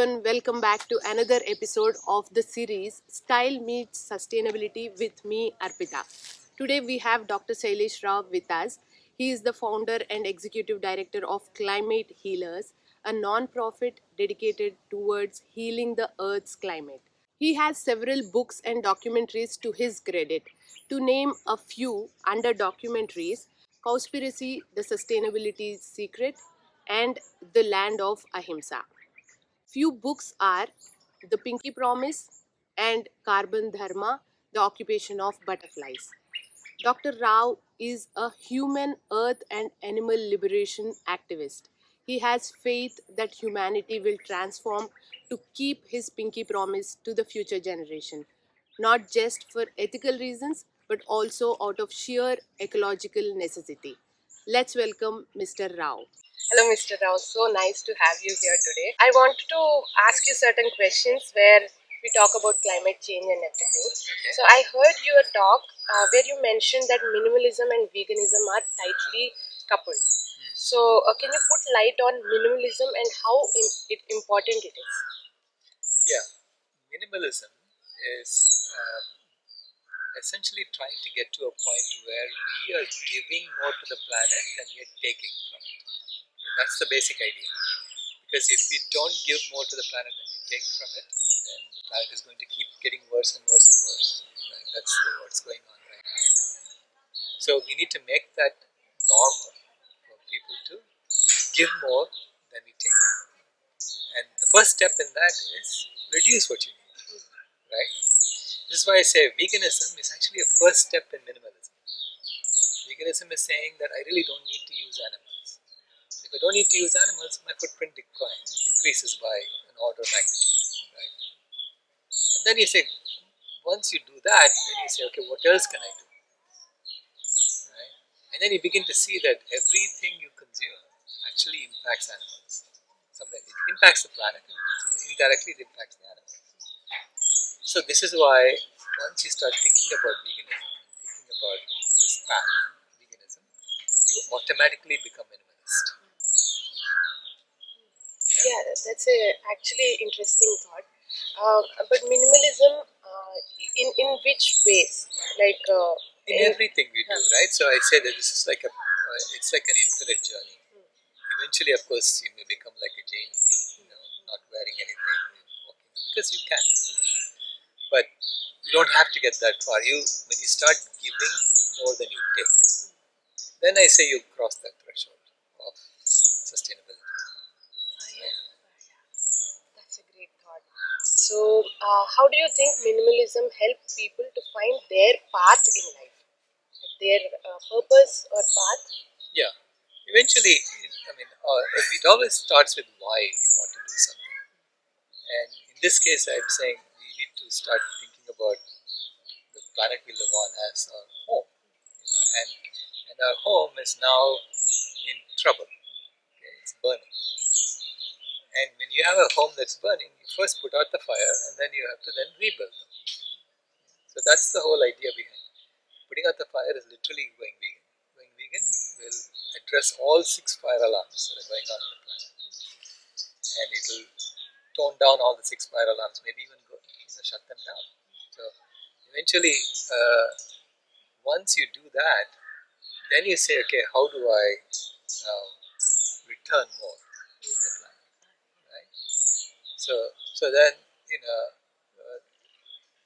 everyone, welcome back to another episode of the series Style Meets Sustainability with me, Arpita. Today we have Dr. Sailesh Rao with us. He is the founder and executive director of Climatehealers, a non-profit dedicated towards healing the Earth's climate. He has several books and documentaries to his credit. To name a few under documentaries, Cowspiracy, The Sustainability Secret, and The Land of Ahimsa. Few books are The Pinky Promise and Carbon Dharma, The Occupation of Butterflies. Dr. Rao is a human, earth, and animal liberation activist. He has faith that humanity will transform to keep his pinky promise to the future generation, not just for ethical reasons, but also out of sheer ecological necessity. Let's welcome Mr. Rao. Hello, Mr. Rao. So nice to have you here today. I wanted to ask you certain questions where we talk about climate change and everything. Okay. So I heard your talk where you mentioned that minimalism and veganism are tightly coupled. So can you put light on minimalism and how important it is? Yeah, minimalism is essentially trying to get to a point where we are giving more to the planet than we are taking from it. That's the basic idea. Because if we don't give more to the planet than we take from it, then the planet is going to keep getting worse and worse and worse. Right? That's what's going on right now. So we need to make that normal for people to give more than we take. And the first step in that is reduce what you need. Right? This is why I say veganism is actually a first step in minimalism. Veganism is saying that I really don't need to use animals. If I don't need to use animals, my footprint decreases by an order of magnitude. Right? And then you say, once you do that, then you say, okay, what else can I do? Right? And then you begin to see that everything you consume actually impacts animals. Somewhere it impacts the planet, and indirectly it impacts the animals. So this is why once you start thinking about veganism, thinking about this path, veganism, you automatically become minimalist. Yeah, that's a actually interesting thought. But minimalism, in which ways? Like In everything we do, right? So I say that this is like it's like an infinite journey. Eventually, of course, you may become like a Jain Muni, not wearing anything, walking, because you can. But you don't have to get that far. When you start giving more than you take, then I say you cross that threshold of sustainability. That's a great thought. So, how do you think minimalism helps people to find their path in life, like their purpose or path? Yeah. Eventually, it always starts with why you want to do something. And in this case, I'm saying we need to start thinking about the planet we live on as our home. And our home is now in trouble. Okay, it's burning. And when you have a home that's burning, you first put out the fire and then you have to then rebuild them. So that's the whole idea behind it. Putting out the fire is literally going vegan. Going vegan will address all 6 fire alarms that are going on the planet. And it will tone down all the 6 fire alarms, maybe even shut them down. So eventually, once you do that, then you say, okay, how do I now return more to the planet, right? So then,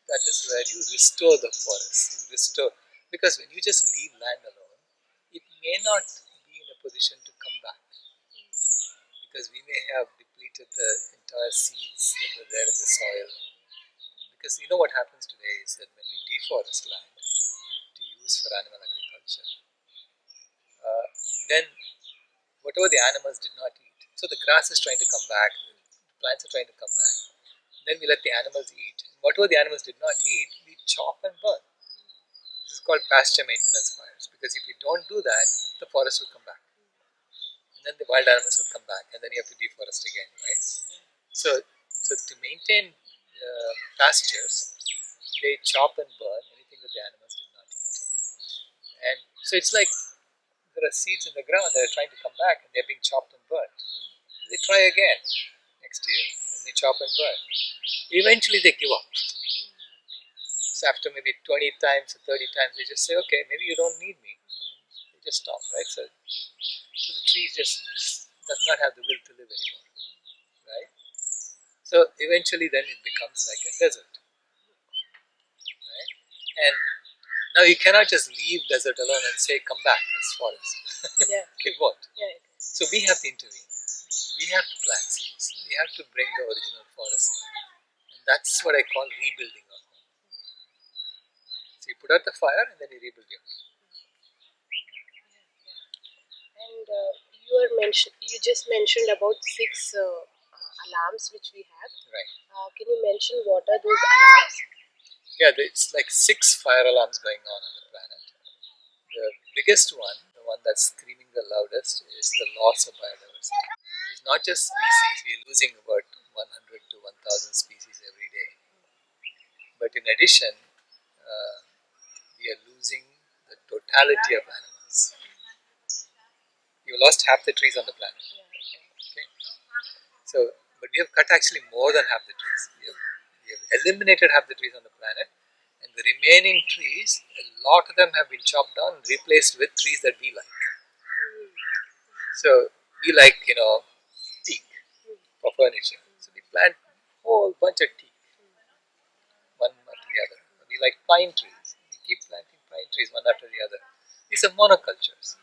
that is where you restore the forest. You restore, because when you just leave land alone, it may not be in a position to come back, because we may have depleted the entire seeds that were there in the soil. Because you know what happens today is that when we deforest land to use for animal agriculture, then whatever the animals did not eat, so the grass is trying to come back, the plants are trying to come back, then we let the animals eat. Whatever the animals did not eat, we chop and burn. This is called pasture maintenance fires, because if you don't do that, the forest will come back. And then the wild animals will come back, and then you have to deforest again, right? So to maintain pastures, they chop and burn anything that the animals did not eat. And so it's like there are seeds in the ground that are trying to come back and they're being chopped and burnt. They try again next year, and and you chop and burn. Eventually they give up. So after maybe 20 times or 30 times, they just say, okay, maybe you don't need me. They just stop, right? So the tree just does not have the will to live anymore, right? So eventually then it becomes like a desert, right? And now you cannot just leave desert alone and say, come back, it's forest. Yeah. It won't. Yeah. So we have to intervene. We have to plant seeds. We have to bring the original forest back. And that's what I call rebuilding our home. So you put out the fire and then you rebuild your home. And you just mentioned about six alarms which we have. Right. Can you mention what are those alarms? Yeah, it's like 6 fire alarms going on the planet. The biggest one, the one that's screaming the loudest, is the loss of biodiversity. It's not just species, we're losing about 100 to 1000 species every day. But in addition, we are losing the totality of animals. You lost half the trees on the planet. Okay? So, but we have cut actually more than half the trees. We have eliminated half the trees on the planet, and the remaining trees, a lot of them have been chopped down and replaced with trees that we like. So we like, teak for furniture. So we plant a whole bunch of teak, one after the other. We like pine trees. We keep planting pine trees one after the other. These are monocultures.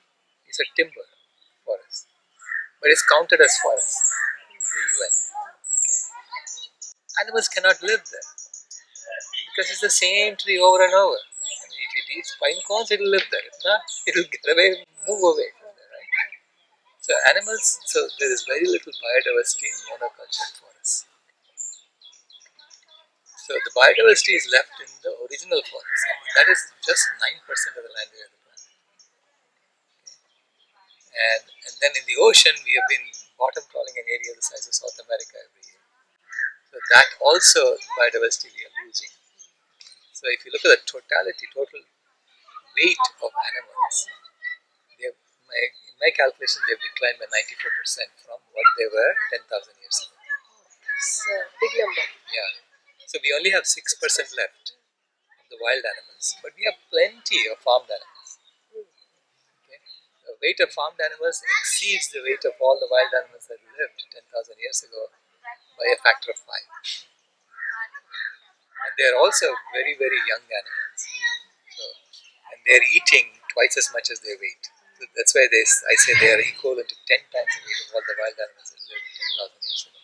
These are timber forests. But it's counted as forest in the UN. Okay. Animals cannot live there because it's the same tree over and over. I mean, if it eats pine cones, it'll live there. If not, it'll get away, move away from there, right? So animals, so there is very little biodiversity in monoculture forests. So the biodiversity is left in the original forest. And that is just 9% of the land area of the planet. And then in the ocean, we have been bottom trawling an area the size of South America every year. So that also biodiversity we are losing. So if you look at the total weight of animals, they have, in my calculation, they have declined by 94% from what they were 10,000 years ago. It's a big number. Yeah. So we only have 6% left of the wild animals, but we have plenty of farmed animals. Okay? The weight of farmed animals exceeds the weight of all the wild animals that lived 10,000 years ago by a factor of 5. And they are also very, very young animals. So, and they are eating twice as much as their weight. So that's why I say they are equivalent to 10 times the weight of all the wild animals that lived 10,000 years ago.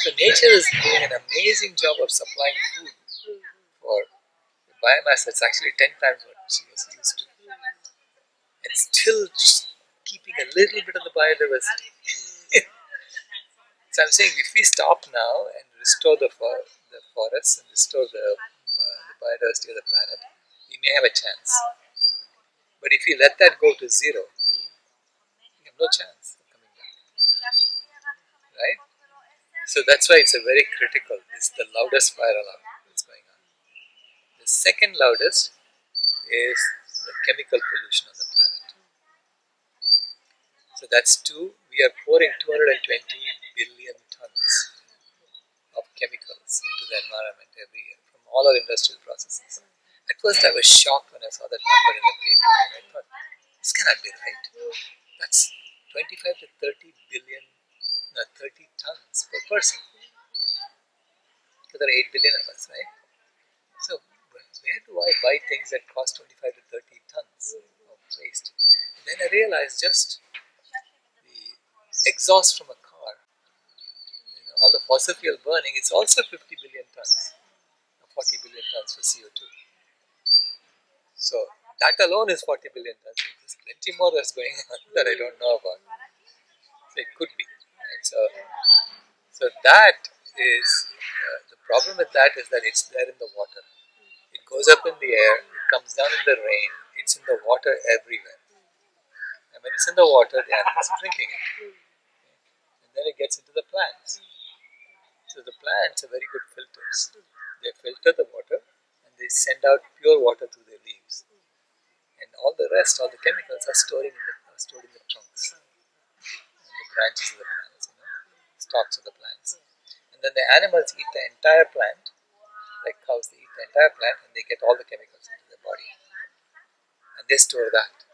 So nature is doing an amazing job of supplying food for biomass that's actually 10 times what she was used to. And still keeping a little bit of the biodiversity. So I'm saying if we stop now and restore the forests and restore the biodiversity of the planet, we may have a chance. But if we let that go to zero, we have no chance of coming back. Right? So that's why it's a very critical. It's the loudest fire alarm that's going on. The second loudest is the chemical pollution on the planet. So that's two. We are pouring 220 billion tons of chemicals into the environment every year from all our industrial processes. At first, I was shocked when I saw that number in the paper, and I thought, this cannot be right. That's 25 to 30 billion, 30 tons per person. So there are 8 billion of us, right? So where do I buy things that cost 25 to 30 tons of waste? And then I realized just the exhaust from a car, all the fossil fuel burning, it's also 50 billion tons, 40 billion tons for CO2. So that alone is 40 billion tons. There's plenty more that's going on that I don't know about. So it could be. Right? So that is the problem with that is that it's there in the water. It goes up in the air, it comes down in the rain, it's in the water everywhere. And when it's in the water, the animals are drinking it. And then it gets into the plants. So the plants are very good filters. They filter the water and they send out pure water through their leaves. And all the rest, all the chemicals are stored in the trunks and the branches of the plants, stalks of the plants. And then the animals eat the entire plant, like cows, they eat the entire plant and they get all the chemicals into their body and they store that.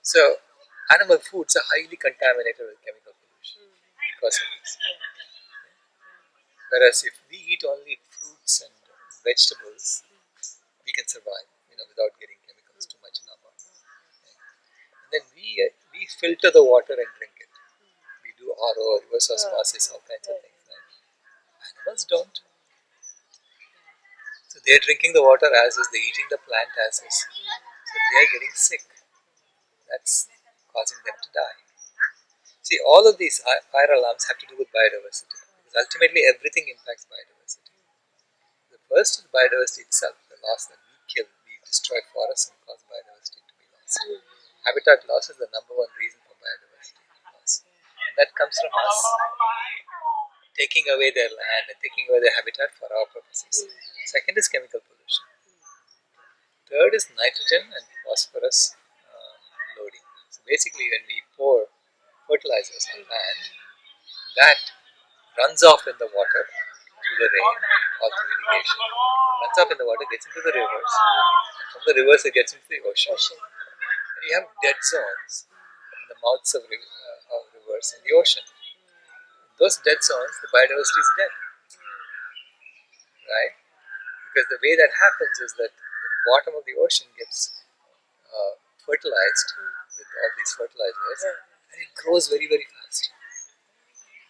So, animal foods are highly contaminated with chemical pollution because of this. Whereas if we eat only fruits and vegetables, we can survive, without getting chemicals too much in our body. And then we filter the water and drink it. We do RO, reverse osmosis, all kinds of things. Right? Animals don't. So they're drinking the water as is, they're eating the plant as is. So they're getting sick. That's causing them to die. See, all of these fire alarms have to do with biodiversity. Because ultimately everything impacts biodiversity. The first is biodiversity itself, the loss that we kill. We destroy forests and cause biodiversity to be lost. Habitat loss is the number one reason for biodiversity loss. And that comes from us taking away their land and taking away their habitat for our purposes. Second is chemical pollution. Third is nitrogen and phosphorus loading. So basically, when we pour fertilizers on land, that runs off in the water through the rain or through irrigation, runs off in the water, gets into the rivers, and from the rivers it gets into the ocean. And you have dead zones in the mouths of rivers in the ocean. In those dead zones, the biodiversity is dead, right? Because the way that happens is that the bottom of the ocean gets fertilized with all these fertilizers, and it grows very, very fast.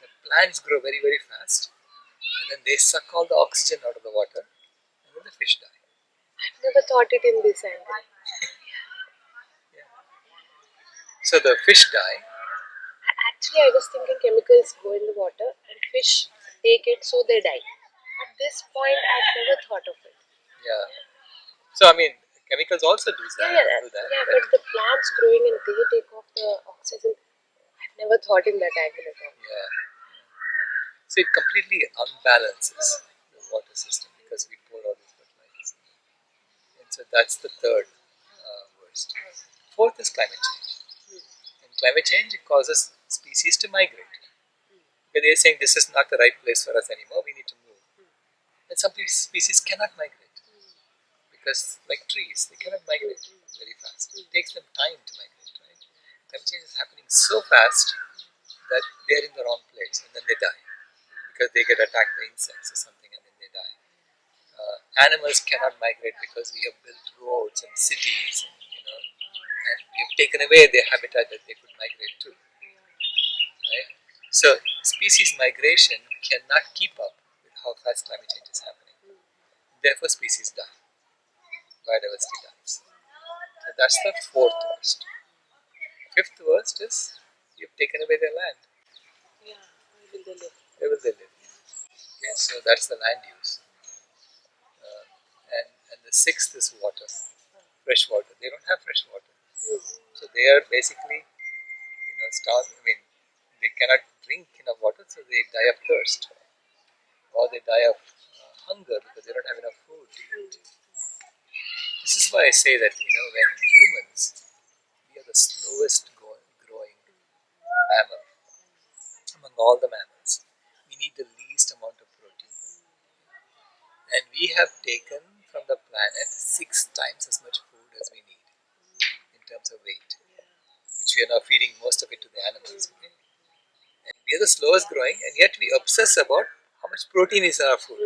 The plants grow very, very fast, and then they suck all the oxygen out of the water, and then the fish die. I've never thought it in this angle. Yeah. So the fish die. Actually, I was thinking chemicals go in the water and fish take it so they die. At this point, I've never thought of it. Yeah. So I mean, chemicals also do that. But the plants growing and they take off the oxygen. I've never thought in that angle at all. Yeah. So it completely unbalances the water system because we pour all these fertilizers. And so that's the third worst. Fourth is climate change. And climate change causes species to migrate. Because they're saying this is not the right place for us anymore, we need to move. And some species cannot migrate. Because, like trees, they cannot migrate very fast. It takes them time to migrate, right? Climate change is happening so fast that they're in the wrong place and then they die. Because they get attacked by insects or something and then they die. Animals cannot migrate because we have built roads and cities and we have taken away their habitat that they could migrate to. Right? So species migration cannot keep up with how fast climate change is happening. Therefore species die. Biodiversity dies. So that's the fourth worst. Fifth worst is you've taken away their land. Yeah, where will they live? Where will they live? Okay, so that's the land use. And the sixth is water. Fresh water. They don't have fresh water. So they are basically, starved. I mean, they cannot drink enough water, so they die of thirst. Or they die of hunger because they don't have enough food to eat. This is why I say that, when humans, we are the slowest growing mammal among all the mammals. We need the least amount of protein. And we have taken from the planet 6 times as much food as we need in terms of weight, which we are now feeding most of it to the animals. Okay? And we are the slowest growing, and yet we obsess about how much protein is in our food.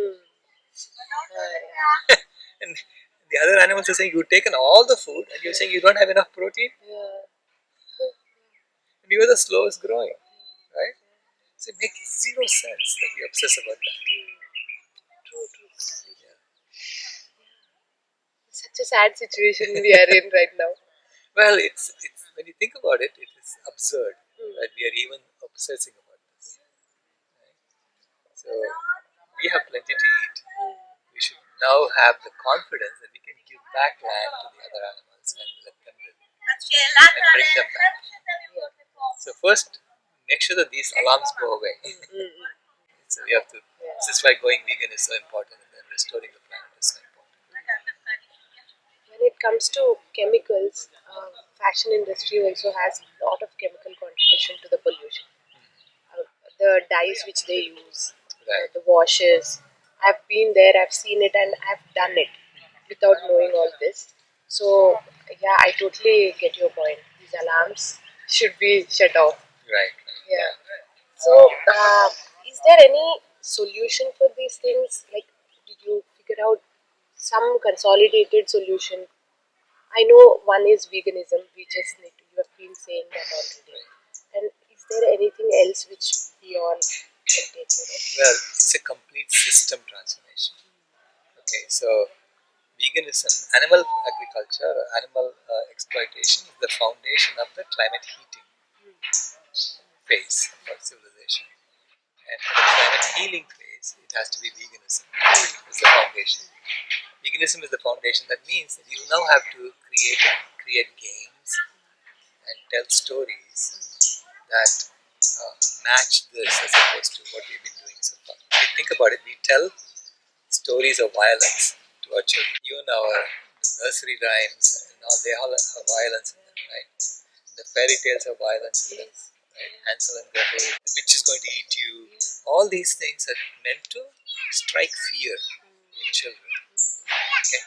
And the other animals are saying, you've taken all the food, and you're saying you don't have enough protein? And you are the slowest growing, right? So it makes zero sense that we obsess about that. True. Yeah. Such a sad situation we are in right now. Well, it's when you think about it, it is absurd that we are even obsessing about this. Right? So we have plenty to eat. We should now have the confidence that we can give back land to the other animals and let them live and bring them back. So first, make sure that these alarms go away. So we have to. This is why going vegan is so important, and then restoring the planet is so important. When it comes to chemicals, fashion industry also has a lot of chemical contribution to the pollution. The dyes which they use, Right. the washes. I've been there, I've seen it, and I've done it without knowing all this. So, yeah, I totally get your point. These alarms should be shut off. Right. Yeah. So, is there any solution for these things? Like, did you figure out some consolidated solution? I know one is veganism. We just need to. You have been saying that already. And is there anything else which we all can take care of? Well, it's a complete system transformation. Okay, so veganism, animal agriculture, animal exploitation is the foundation of the climate heating phase of civilization. And for the climate healing phase, it has to be veganism is the foundation. Veganism is the foundation. That means that you now have to create games and tell stories that match this as opposed to what we've been doing so far. If you think about it, we tell stories of violence to our children. Even our nursery rhymes and all, they all have violence in them, right? The fairy tales have violence in them, right? Hansel and Gretel, the witch is going to eat you. All these things are meant to strike fear in children. Okay?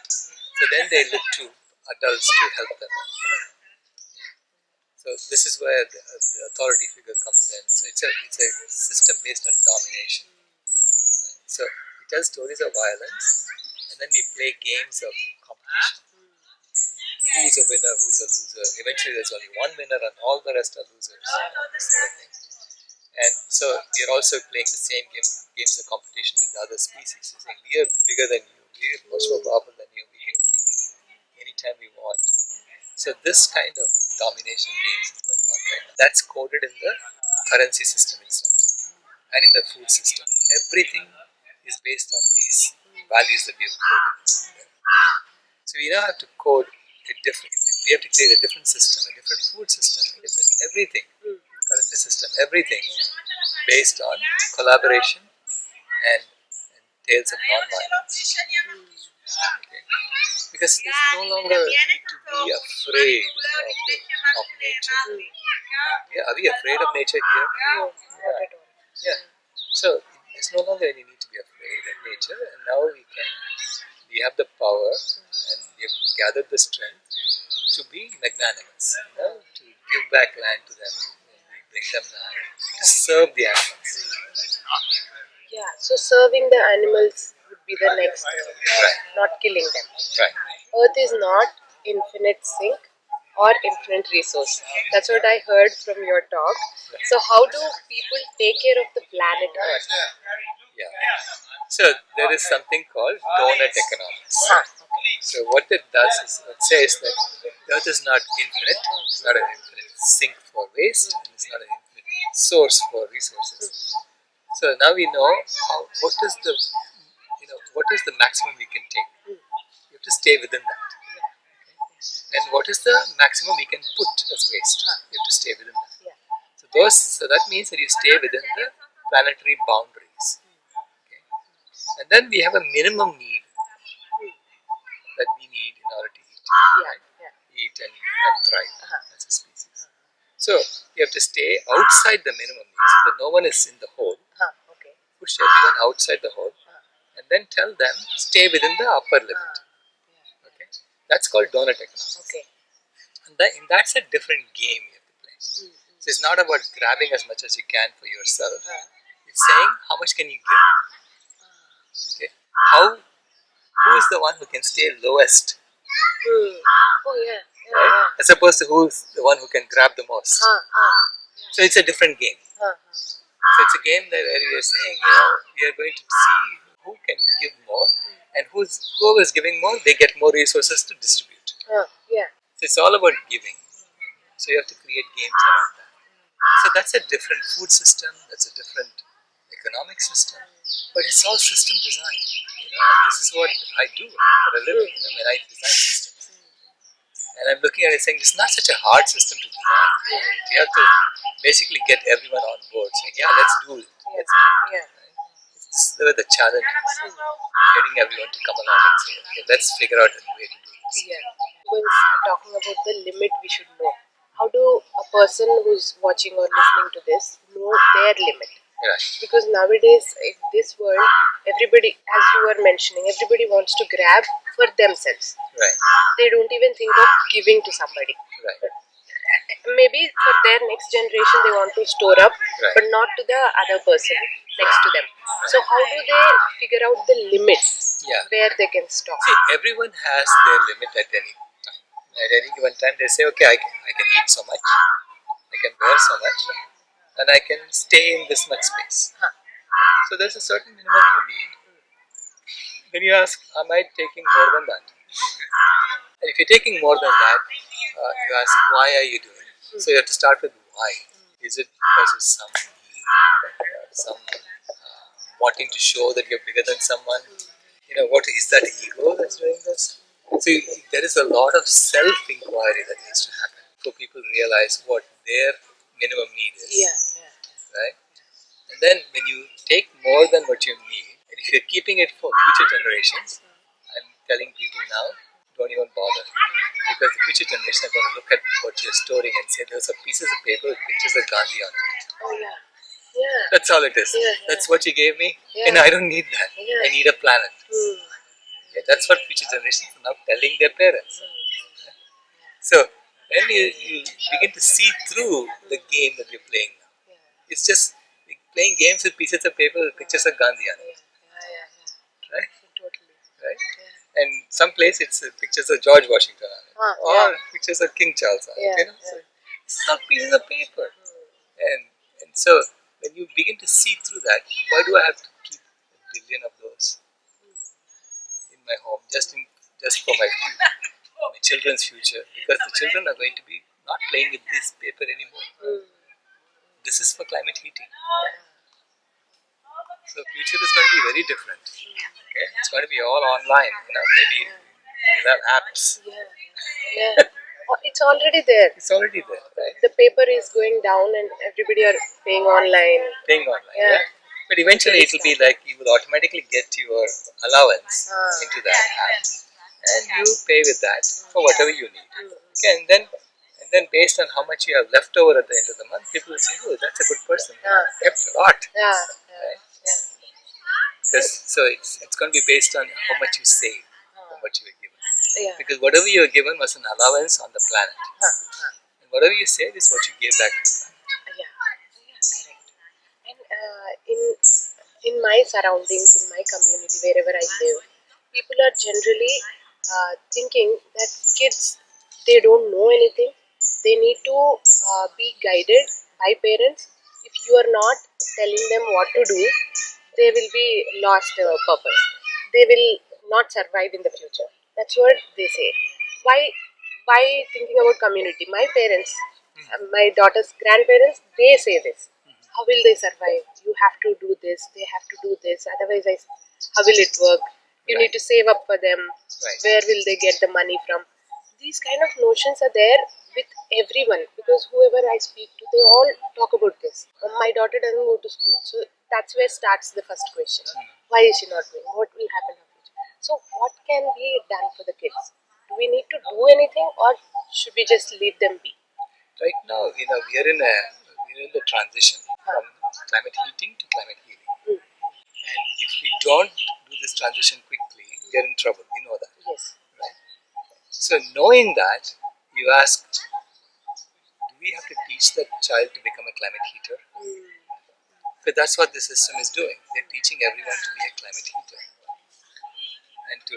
So then they look to adults to help them. So this is where the authority figure comes in. So it's a system based on domination. So we tell stories of violence, and then we play games of competition. Who's a winner, who's a loser? Eventually, there's only one winner, and all the rest are losers. This sort of thing. And so we are also playing the same games of competition with the other species. We're saying we are bigger than you, we are much more powerful than you, we can kill you anytime we want. So this kind of domination games is going on right now. That's coded in the currency system itself and in the food system. Everything is based on these values that we have coded. So we now have to code a different. We have to create a different system, a different food system, a different everything, currency system, everything based on collaboration and tales of non-violence. Okay. Because there's no longer need to be afraid of nature. Yeah, are we afraid of nature here? No, not at all. Yeah. So there's no longer any need to be afraid of nature, and now we have the power and we have gathered the strength to be magnanimous, to give back land to them, we bring them land, to serve the animals. Yeah, so serving the animals would be the next step, Right. not killing them. Right. Earth is not infinite sink or infinite resource. That's what I heard from your talk. So how do people take care of the planet Earth? Yeah. So there is something called donut economics. So what it does is it says that the Earth is not infinite. It's not an infinite sink for waste, and it's not an infinite source for resources. So now we know what is the maximum we can take. You have to stay within that. And what is the maximum we can put as waste? You have to stay within that. So that means that you stay within the planetary boundaries. Okay? And then we have a minimum need that we need in order to eat, right? Eat and thrive as a species. So you have to stay outside the minimum need so that no one is in the hole. Push everyone outside the hole, and then tell them stay within the upper limit. Okay, that's called donut economics. Okay. And that's a different game you have to play. So it's not about grabbing as much as you can for yourself. It's saying how much can you give. Okay, who is the one who can stay lowest? Oh yeah. Right? As opposed to who's the one who can grab the most. So it's a different game. So it's a game that where we are saying, we are going to see who can give more, and whoever is giving more, they get more resources to distribute. Yeah. So it's all about giving. So you have to create games around that. So that's a different food system. That's a different economic system. But it's all system design. And this is what I do for a living. When I design systems. And I'm looking at it saying, it's not such a hard system to design. You have to basically get everyone on board, saying, yeah, let's do it. Let's do it. Yeah. Right? This is where the challenge is. Getting everyone to come along and say, okay, let's figure out a way to do this. Yeah. When talking about the limit we should know. How do a person who's watching or listening to this know their limit? Right. Because nowadays in this world, everybody, as you were mentioning, everybody wants to grab for themselves. Right. They don't even think of giving to somebody. Right. Maybe for their next generation they want to store up, Right. but not to the other person next to them. So how do they figure out the limit Yeah. where they can stop? See, everyone has their limit at any time. At any given time, they say, okay, I can eat so much, I can wear so much, and I can stay in this much space. So there's a certain minimum you need. Then you ask, am I taking more than that? And if you're taking more than that, you ask, why are you doing it? So you have to start with why. Is it because of some need, some wanting to show that you're bigger than someone? What is that ego that's doing this? So there is a lot of self-inquiry that needs to happen so people realize what their minimum need is. Yeah. Right? And then when you take more than what you need, and if you're keeping it for future generations, I'm telling people now, don't even bother. Because the future generation are going to look at what you're storing and say there's some pieces of paper with pictures of Gandhi on it. Oh yeah. Yeah. That's all it is. Yeah. That's what you gave me. Yeah. And I don't need that. Yeah. I need a planet. Okay, that's what future generations are now telling their parents. So when you begin to see through the game that you're playing now, it's just like playing games with pieces of paper with pictures of Gandhi on it. Right? Totally. Right? And some place it's pictures of George Washington on it, or pictures of King Charles on it. So it's not pieces of paper. And so when you begin to see through that, why do I have to keep a billion of those in my home just for my children's future? Because the children are going to be not playing with this paper anymore. This is for climate heating. So future is going to be very different. Okay, it's going to be all online. Maybe we'll have apps. Yeah. It's already there. It's already there, right? The paper is going down and everybody are paying online. Paying online, yeah. But eventually it will be like you will automatically get your allowance into that app, and you pay with that for whatever you need. Okay, and then based on how much you have left over at the end of the month, people will say, "Oh, that's a good person. Kept a lot." Right? So it's going to be based on how much you save from what you were given. Because whatever you were given was an allowance on the planet. And whatever you save is what you gave back to the planet. Correct. And in my surroundings, in my community, wherever I live, people are generally thinking that kids, they don't know anything. They need to be guided by parents. If you are not telling them what to do, they will be lost purpose. They will not survive in the future. That's what they say. Why? Why thinking about community? My parents, my daughter's grandparents, they say this. How will they survive? You have to do this. They have to do this. Otherwise, how will it work? You need to save up for them. Where will they get the money from? These kind of notions are there with everyone, because whoever I speak to, they all talk about this. My daughter doesn't go to school, so that's where starts the first question. Why is she not going? What will happen in the future? So what can be done for the kids? Do we need to do anything, or should we just leave them be? Right now, we're in the transition from climate heating to climate healing. And if we don't do this transition quickly, we're in trouble. We know that. Yes. Right? So knowing that, you ask, do we have to teach that child to become a climate heater? Because that's what the system is doing. They're teaching everyone to be a climate heater and to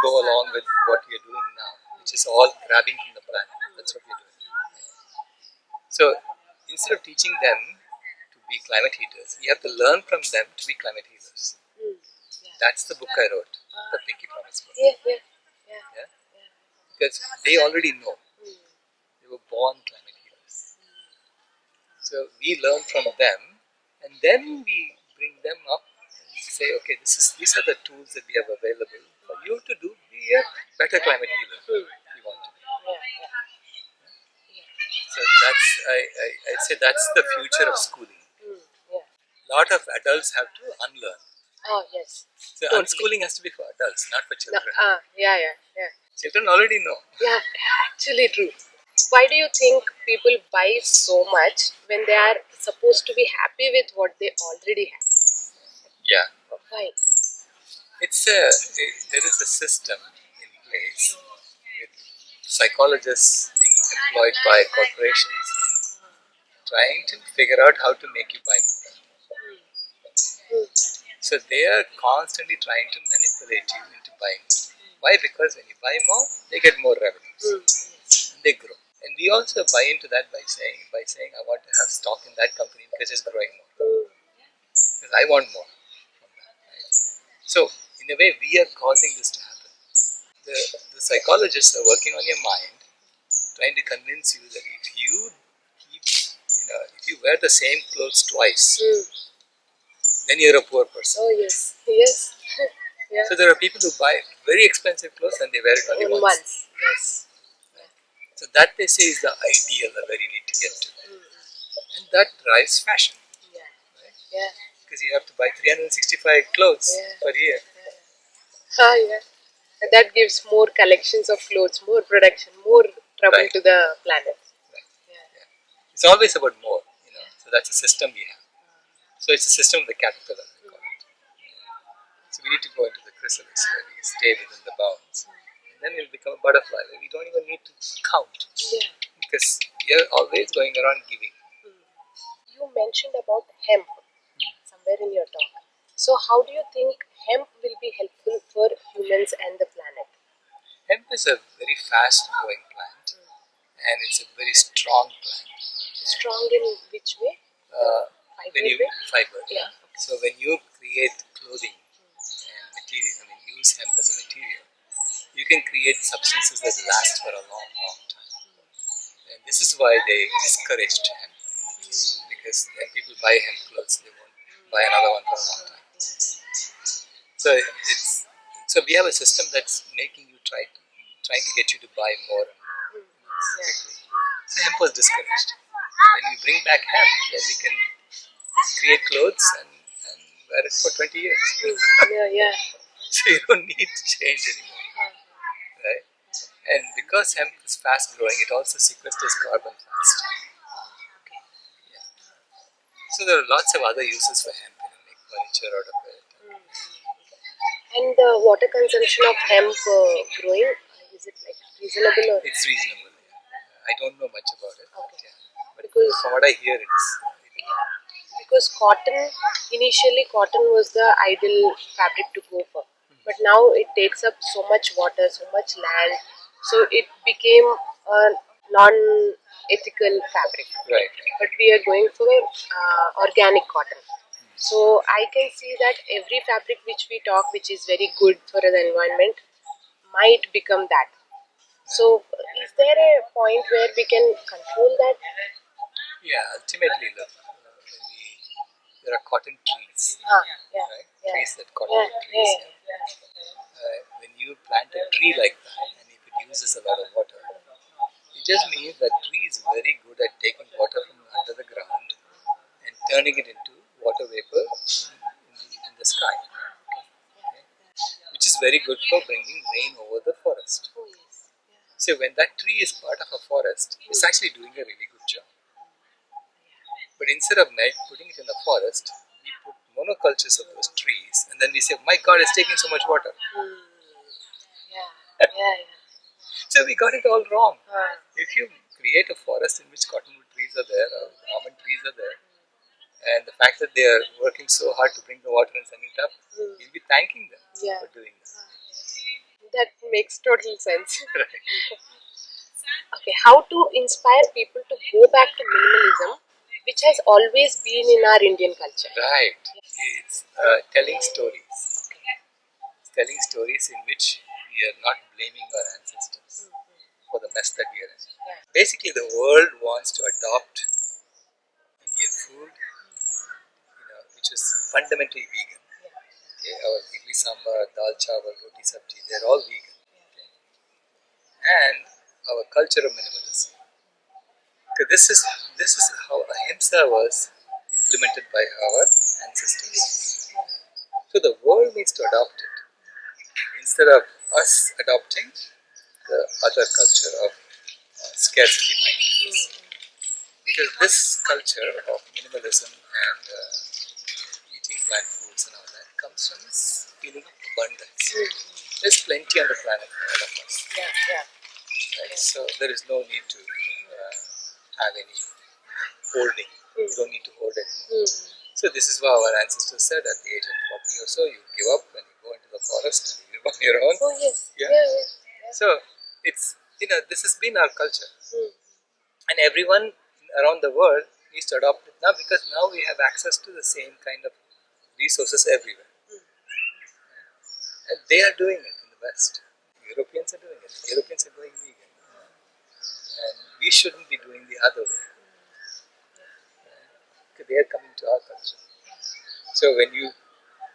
go along with what you're doing now, which is all grabbing from the planet. That's what you're doing. So instead of teaching them to be climate heaters, we have to learn from them to be climate healers. That's the book I wrote, the Pinky Promise book. Yeah? Because they already know. They were born climate healers. So we learn from them, and then we bring them up and say, okay, these are the tools that we have available for you to be a better climate healer if you want to be. So I say that's the future of schooling. A lot of adults have to unlearn. Oh yes. So Totally. unschooling has to be for adults, not for children. Yeah. Children already know. Yeah, actually true. Why do you think people buy so much when they are supposed to be happy with what they already have? Yeah, Why? there is a system in place with psychologists being employed by corporations trying to figure out how to make you buy more. So they are constantly trying to manipulate you into buying more. Why? Because when you buy more, they get more revenues and they grow. And we also buy into that by saying I want to have stock in that company because it's growing more. Because I want more from that. Right? So in a way, we are causing this to happen. The psychologists are working on your mind, trying to convince you that if you wear the same clothes twice, then you're a poor person. Oh yes, yes. Yeah. So there are people who buy very expensive clothes and they wear it only once. Yes. So that they say is the ideal that you need to get to, and that drives fashion. Yeah. Right? Yeah. Because you have to buy 365 clothes per year. Ah, yeah. And that gives more collections of clothes, more production, more trouble Right. to the planet. Right. Yeah. It's always about more. So that's a system we have. So it's a system of the caterpillar, we call it. So we need to go into the chrysalis where we stay within the bounds. And then we'll become a butterfly where we don't even need to count. Yeah. Because we are always going around giving. You mentioned about hemp somewhere in your talk. So, how do you think hemp will be helpful for humans and the planet? Hemp is a very fast growing plant and it's a very strong plant. Strong in which way? When you fiber. Yeah. So when you create clothing and material, use hemp as a material, you can create substances that last for a long, long time. And this is why they discouraged hemp because when people buy hemp clothes, they won't buy another one for a long time. So we have a system that's making you trying to get you to buy more and more quickly. So hemp was discouraged. When we bring back hemp, then we can create clothes and wear it for 20 years. Yeah. So you don't need to change anymore, right? And because hemp is fast growing, it also sequesters carbon fast. Yeah. So there are lots of other uses for hemp. Make furniture out of it. And the water consumption of hemp growing, is it like reasonable or? It's reasonable. Yeah. I don't know much about it. Okay. But Because from what I hear, it's. because initially cotton was the ideal fabric to go for, but now it takes up so much water, so much land, so it became a non-ethical fabric. Right. But we are going for organic cotton. So I can see that every fabric which we talk, which is very good for the environment, might become that. So is there a point where we can control that? Yeah, ultimately, look, there are cotton trees, Yeah. right? Yeah. Trees that cotton trees. When you plant a tree like that, and if it uses a lot of water, it just means that tree is very good at taking water from under the ground and turning it into water vapor in the sky, okay? Which is very good for bringing rain over the forest. So when that tree is part of a forest, it's actually doing a really good job. But instead of putting it in the forest, we put monocultures of those trees, and then we say, "My God, it's taking so much water." Yeah. So we got it all wrong. If you create a forest in which cottonwood trees are there or almond trees are there, and the fact that they are working so hard to bring the water and send it up, you'll be thanking them for doing that. That makes total sense. Right. Okay, how to inspire people to go back to minimalism, which has always been in our Indian culture? Right. It's telling stories. Telling stories in which we are not blaming our ancestors for the mess that we are in. Basically, the world wants to adopt Indian food, which is fundamentally vegan. Okay, our idli sambar, dal chawal, roti sabji, they're all vegan. Okay? And our culture of minimalism. Okay, this is how ahimsa was implemented by our ancestors. So the world needs to adopt it instead of us adopting the other culture of scarcity mindedness. Because this culture of minimalism and eating plant foods and all that comes from this feeling of abundance. There's plenty on the planet for all of us. Right? So there is no need to have any holding. You don't need to hold anymore. So this is what our ancestors said at the age of 40 or so, you give up and you go into the forest and you live on your own. Oh yes. Yeah. So it's, this has been our culture. And everyone around the world needs to adopt it now, because now we have access to the same kind of resources everywhere. And they are doing it in the West. Europeans are doing it. Europeans are going vegan. And we shouldn't be doing the other way. Because they are coming to our culture. So when you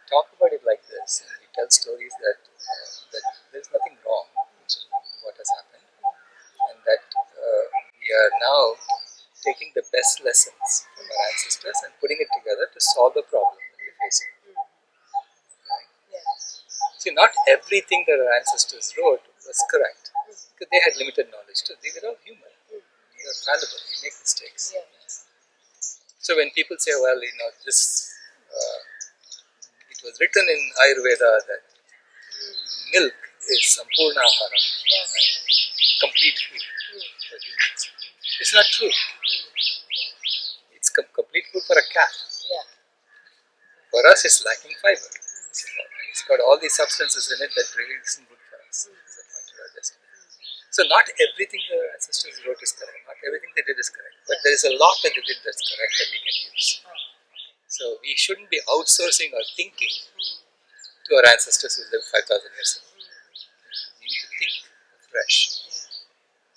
talk about it like this, and you tell stories that there's nothing wrong, which is what has happened, and that we are now taking the best lessons from our ancestors and putting it together to solve the problem that we're facing. Right? See, not everything that our ancestors wrote was correct, because they had limited knowledge too. They were all human. We are fallible. We make mistakes. So when people say, well, this, it was written in Ayurveda that milk is sampurna ahara, right? Complete food for humans. It's not true. It's complete food for a cat. For us, it's lacking fiber. It's got all these substances in it that really isn't good for us. As I pointed out yesterday. So not everything the ancestors wrote is correct. Not everything they did is correct. But there is a lot that they did that's correct that we can use. So we shouldn't be outsourcing our thinking to our ancestors who lived 5,000 years ago. We need to think fresh.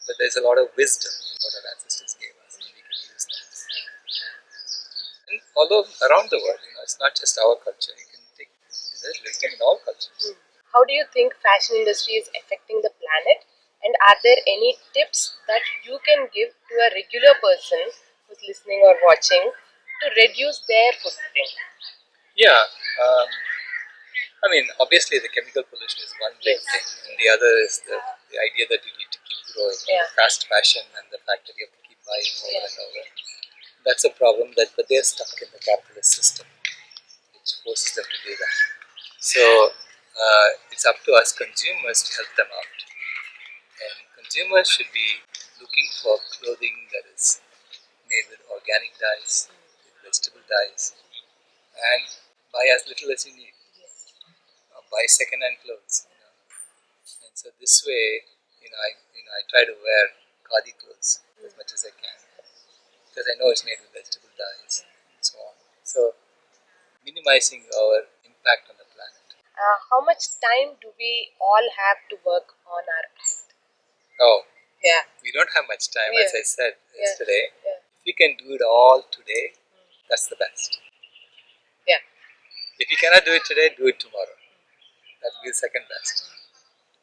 But there's a lot of wisdom in what our ancestors gave us, and we can use that. And although around the world, it's not just our culture. You can take wisdom in all cultures. How do you think fashion industry is affecting the planet? And are there any tips that you can give to a regular person who's listening or watching to reduce their footprint? Yeah. Obviously the chemical pollution is one big thing. And the other is the idea that you need to keep growing. Fast fashion and the fact that you have to keep buying over and over. That's a problem, but they're stuck in the capitalist system, which forces them to do that. So it's up to us consumers to help them out. And consumers should be looking for clothing that is made with organic dyes, with vegetable dyes, and buy as little as you need. Buy second-hand clothes. And so this way, I try to wear khadi clothes as much as I can, because I know it's made with vegetable dyes and so on. So minimizing our impact on the planet. How much time do we all have to work on our act? Oh, we don't have much time, as I said yesterday. If we can do it all today, that's the best. If you cannot do it today, do it tomorrow. That will be the second best.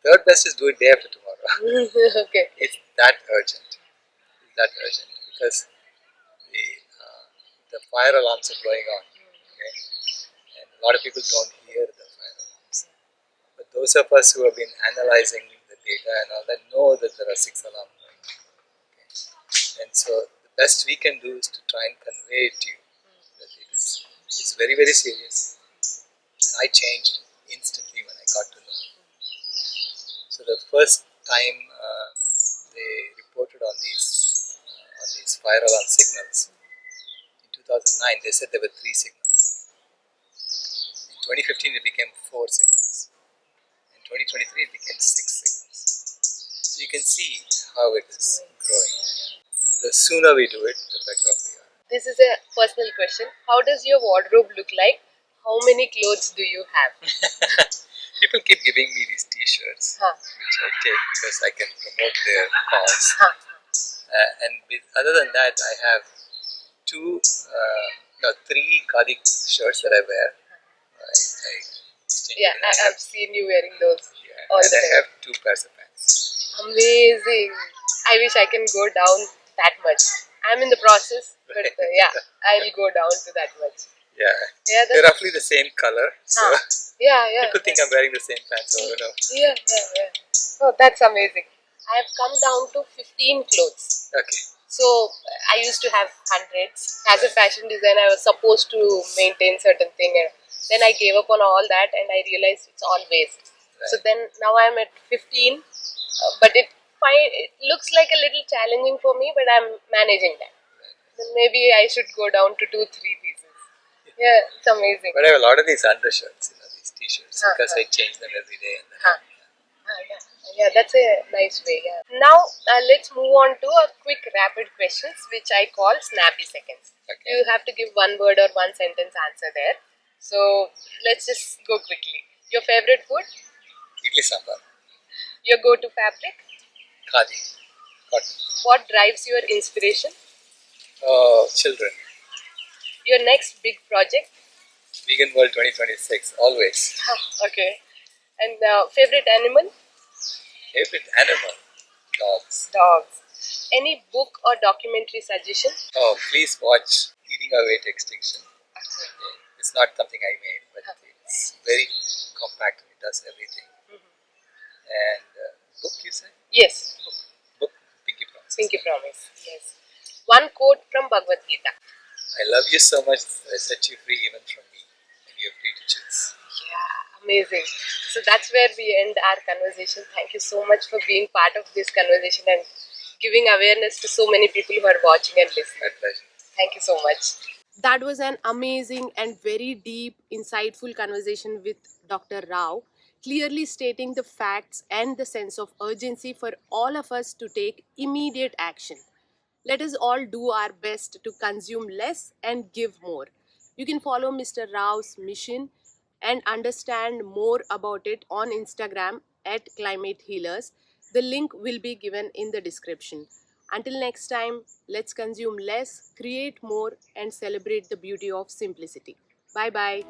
Third best is do it day after tomorrow. It's that urgent. Because the fire alarms are going on. Okay? And a lot of people don't hear the fire alarms. But those of us who have been analyzing the data and all that know that there are 6 alarms going on. Okay? And so the best we can do is to try and convey to you that it's very, very serious. And I changed instantly when I got to know. So the first time they reported on these fire alarm signals in 2009, they said there were 3 signals. In 2015, it became 4 signals. In 2023, it became 6 signals. So you can see how it is growing. The sooner we do it, the better off we are. This is a personal question. How does your wardrobe look like? How many clothes do you have? People keep giving me these t-shirts, which I take because I can promote their cause. Other than that, I have 3 khadi shirts that I wear. I've seen you wearing those all the And I time. have 2 pairs of pants. Amazing. I wish I can go down that much. I'm in the process, but I'll go down to that much. They're roughly the same color, so people think I'm wearing the same pants over and over. Oh, that's amazing. I have come down to 15 clothes. Okay. So I used to have hundreds. As a fashion designer, I was supposed to maintain certain thing. And then I gave up on all that, and I realized it's all waste. So Right. then now I'm at 15, but it looks like a little challenging for me, but I'm managing that. Then maybe I should go down to 2, 3 pieces. Yeah, it's amazing. But I have a lot of these undershirts, these t-shirts, because I change them every day. And then, Yeah. Yeah, that's a nice way. Yeah. Now let's move on to a quick rapid questions, which I call snappy seconds. Okay. You have to give one word or one sentence answer there. So let's just go quickly. Your favorite food? Idli sambar, Your go-to fabric? khadi, cotton. What drives your inspiration? Children, Your next big project? vegan world 2026, always. Okay. And favorite animal? Favorite animal, dogs. Dogs. Any book or documentary suggestion? Oh, please watch Eating Away to Extinction. Okay. It's not something I made, but it's very compact and it does everything. And book, you said? Yes. Book, Pinky Promise. Pinky Promise. Yes. One quote from Bhagavad Gita. I love you so much, I set you free even from me, and you're free to choose. Yeah, amazing. So that's where we end our conversation. Thank you so much for being part of this conversation and giving awareness to so many people who are watching and listening. My pleasure. Thank you so much. That was an amazing and very deep, insightful conversation with Dr. Rao, clearly stating the facts and the sense of urgency for all of us to take immediate action. Let us all do our best to consume less and give more. You can follow Mr. Rao's mission and understand more about it on Instagram at climatehealers. The link will be given in the description. Until next time, let's consume less, create more, and celebrate the beauty of simplicity. Bye bye.